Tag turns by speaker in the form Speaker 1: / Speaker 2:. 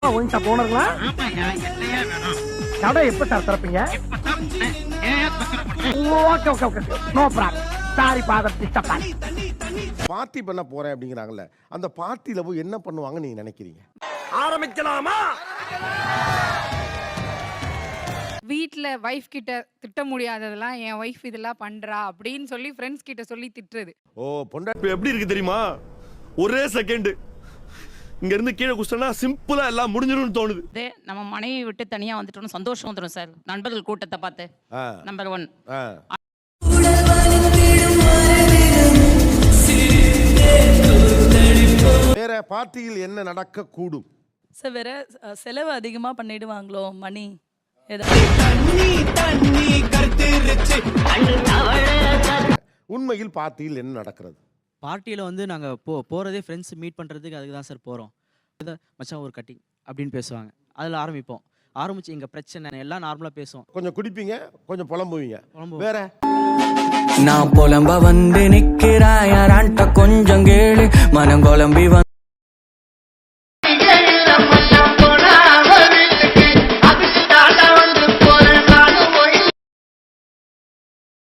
Speaker 1: Sir wine shop ஓனருங்களா? கடை எப்ப சார் திறப்பீங்க? Okay okay okay, no problem. Sorry father disturb.
Speaker 2: Party பண்ண போறேன் அப்படிங்கிறாங்கல்ல, அந்த பார்ட்டில போய் என்ன பண்ணுவாங்க நீங்க நினைக்கிறீங்க?
Speaker 1: ஆரம்பிக்கலாமா?
Speaker 3: வீட்ல வைஃப் கிட்ட திட்ட முடியாததெல்லாம் என் வைஃப் இதெல்லாம் பண்றா அப்படின்னு சொல்லி ஃப்ரெண்ட்ஸ் கிட்ட சொல்லி திட்டுறது.
Speaker 2: ஓ பொண்டா
Speaker 4: இப்ப எப்படி இருக்கு தெரியுமா? ஒரே செகண்ட் இங்க இருந்து கீழே குஸ்டனா சிம்பிளா எல்லாம் முடிஞ்சிரும்னு தோணுது.
Speaker 5: நம்ம மனைவி விட்டு தனியா வந்துட்டோம், சந்தோஷம் வந்துடும் சார். நண்பர்கள் கூட்டத்தை பார்த்து நம்பர் 1.
Speaker 2: வேற பார்ட்டியில் என்ன நடக்க கூடும்
Speaker 6: சார்? வேற செலவு அதிகமா பண்ணிடுவாங்களோ, மணி
Speaker 2: உண்மையில் பார்ட்டியில் என்ன நடக்கிறது?
Speaker 7: பார்ட்டியில் வந்து நாங்கள் போகிறதே ஃப்ரெண்ட்ஸ் மீட் பண்ணுறதுக்கு அதுக்கு தான் சார் போகிறோம். மச்சான் ஒரு கட்டிங் அப்படின்னு பேசுவாங்க, அதில் ஆரம்பிச்சு எங்கள் பிரச்சனை எல்லாம் நார்மலாக பேசுவோம்.
Speaker 2: கொஞ்சம் குடிப்பீங்க, கொஞ்சம் புலம்புவீங்க. வேற
Speaker 8: நான் புலம்ப வந்து நிற்கிறாயாரான்ட்ட கொஞ்சம் கேளு, மனம் குழம்பி